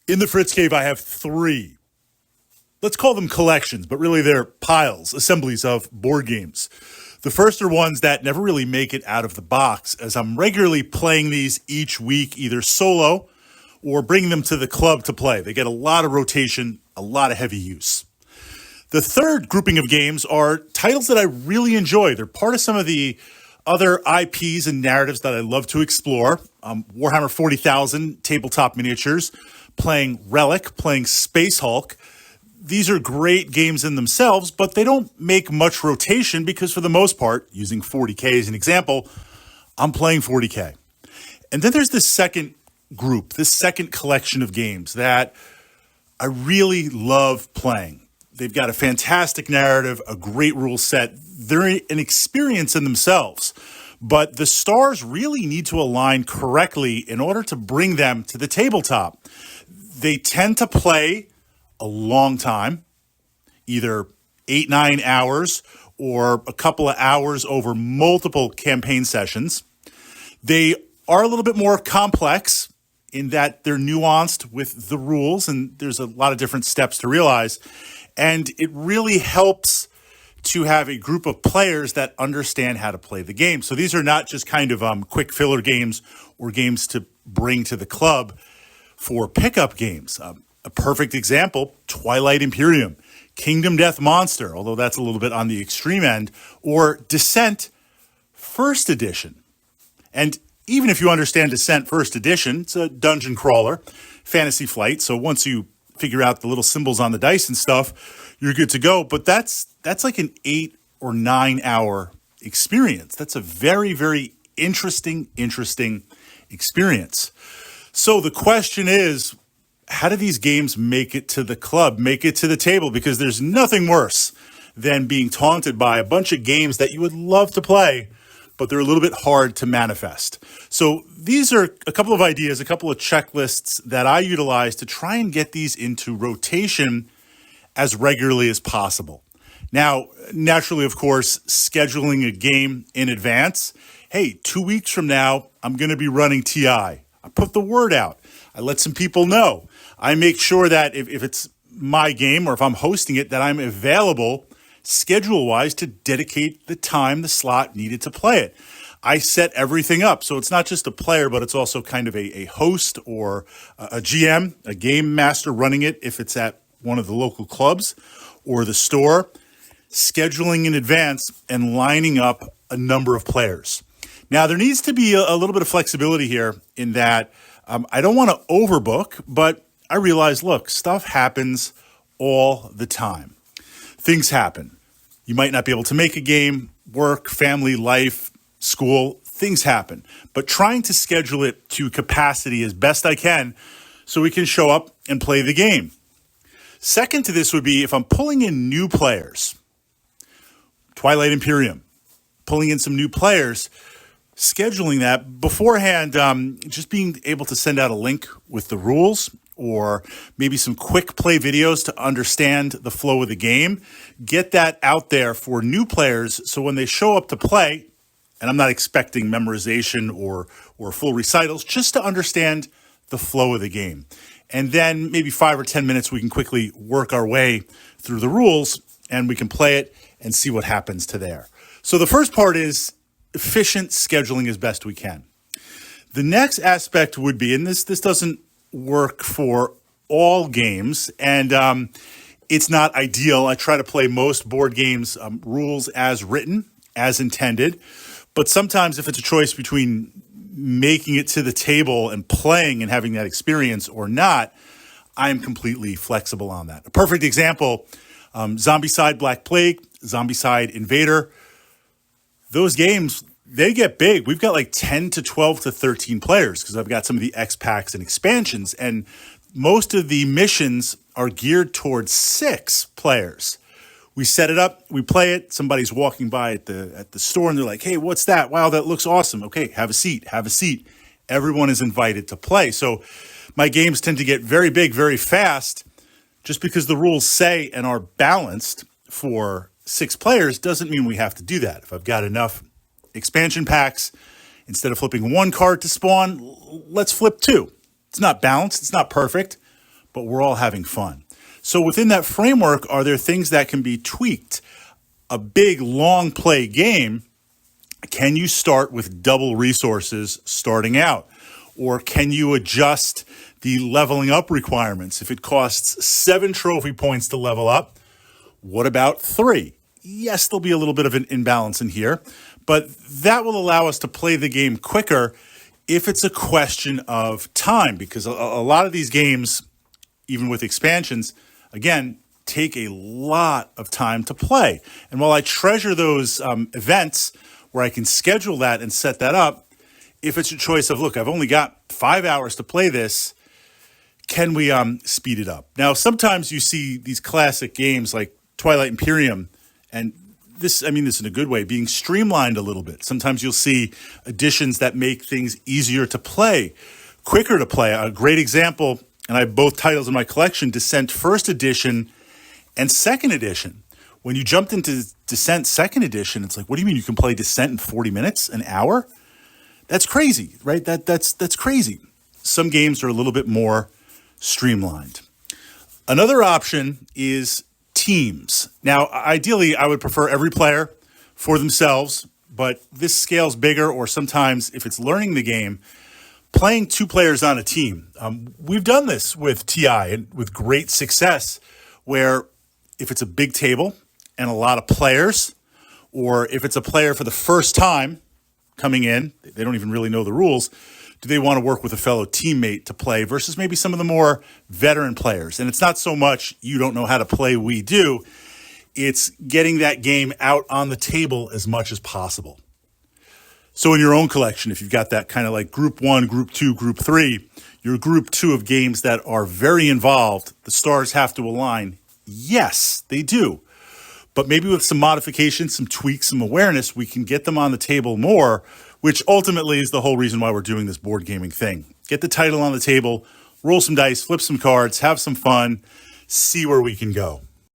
In the Fritz Cave, I have three. Let's call them collections, but really they're piles, assemblies of board games. The first are ones that never really make it out of the box, as I'm regularly playing these each week, either solo or bringing them to the club to play. They get a lot of rotation, a lot of heavy use. The third grouping of games are titles that I really enjoy. They're part of some of the other IPs and narratives that I love to explore. Warhammer 40,000 tabletop miniatures, playing Relic, playing Space Hulk. These are great games in themselves, but they don't make much rotation because for the most part, using 40K as an example, I'm playing 40K. And then there's this second group, this second collection of games that I really love playing. They've got a fantastic narrative, a great rule set. They're an experience in themselves, but the stars really need to align correctly in order to bring them to the tabletop. They tend to play a long time, either 8-9 hours or a couple of hours over multiple campaign sessions. They are a little bit more complex in that they're nuanced with the rules, and there's a lot of different steps to realize. And it really helps to have a group of players that understand how to play the game. So these are not just kind of quick filler games or games to bring to the club for pickup games. A perfect example, Twilight Imperium, Kingdom Death Monster, although that's a little bit on the extreme end, or Descent First Edition. And even if you understand Descent First Edition, it's a dungeon crawler, fantasy flight. So once you figure out the little symbols on the dice and stuff, you're good to go. But that's like an 8 or 9 hour experience. That's a very, very interesting experience. So the question is, how do these games make it to the club, make it to the table? Because there's nothing worse than being taunted by a bunch of games that you would love to play, but they're a little bit hard to manifest. So these are a couple of ideas, a couple of checklists that I utilize to try and get these into rotation as regularly as possible. Now, naturally, of course, scheduling a game in advance. Hey, 2 weeks from now, I'm going to be running TI. I put the word out. I let some people know. I make sure that if it's my game or if I'm hosting it, that I'm available schedule-wise to dedicate the time, the slot needed to play it. I set everything up. So it's not just a player, but it's also kind of a host or a GM, a game master running it if it's at one of the local clubs or the store, scheduling in advance and lining up a number of players. Now, there needs to be a little bit of flexibility here in that I don't want to overbook, but I realize, look, stuff happens all the time. Things happen. You might not be able to make a game, work, family, life, school, things happen. But trying to schedule it to capacity as best I can so we can show up and play the game. Second to this would be if I'm pulling in new players, Twilight Imperium, pulling in some new players, scheduling that beforehand, just being able to send out a link with the rules or maybe some quick play videos to understand the flow of the game. Get that out there for new players so when they show up to play, and I'm not expecting memorization or full recitals, just to understand the flow of the game. And then maybe 5 or 10 minutes, we can quickly work our way through the rules and we can play it and see what happens to there. So the first part is efficient scheduling as best we can. The next aspect would be, and this doesn't work for all games, and it's not ideal. I try to play most board games rules as written, as intended, but sometimes if it's a choice between making it to the table and playing and having that experience or not, I'm completely flexible on that. A perfect example, Zombicide Black Plague, Zombicide Invader, those games, they get big. We've got like 10 to 12 to 13 players because I've got some of the X packs and expansions, and most of the missions are geared towards 6 players. We set it up, we play it, somebody's walking by at the store and they're like, hey, what's that? Wow, that looks awesome. Okay, have a seat. Everyone is invited to play. So my games tend to get very big, very fast. Just because the rules say and are balanced for 6 players doesn't mean we have to do that. If I've got enough expansion packs, instead of flipping 1 card to spawn, let's flip 2. It's not balanced, it's not perfect, but we're all having fun. So within that framework, are there things that can be tweaked? A big long play game, can you start with double resources starting out? Or can you adjust the leveling up requirements? If it costs 7 trophy points to level up, what about 3? Yes, there'll be a little bit of an imbalance in here, but that will allow us to play the game quicker if it's a question of time, because a lot of these games, even with expansions, again, take a lot of time to play. And while I treasure those events where I can schedule that and set that up, if it's a choice of, look, I've only got 5 hours to play this, can we speed it up? Now, sometimes you see these classic games like Twilight Imperium, and this in a good way, being streamlined a little bit. Sometimes you'll see additions that make things easier to play, quicker to play. A great example, and I have both titles in my collection, Descent First Edition and Second Edition. When you jumped into Descent Second Edition, it's like, what do you mean you can play Descent in 40 minutes, an hour? That's crazy, right? That's crazy. Some games are a little bit more streamlined. Another option is teams. Now, ideally, I would prefer every player for themselves, but this scales bigger, or sometimes if it's learning the game, playing 2 players on a team. We've done this with TI and with great success, where if it's a big table and a lot of players, or if it's a player for the first time coming in, they don't even really know the rules, do they want to work with a fellow teammate to play versus maybe some of the more veteran players? And it's not so much you don't know how to play, we do. It's getting that game out on the table as much as possible. So in your own collection, if you've got that kind of like group 1, group 2, group 3, your group 2 of games that are very involved, the stars have to align. Yes, they do. But maybe with some modifications, some tweaks, some awareness, we can get them on the table more, which ultimately is the whole reason why we're doing this board gaming thing. Get the title on the table, roll some dice, flip some cards, have some fun, see where we can go.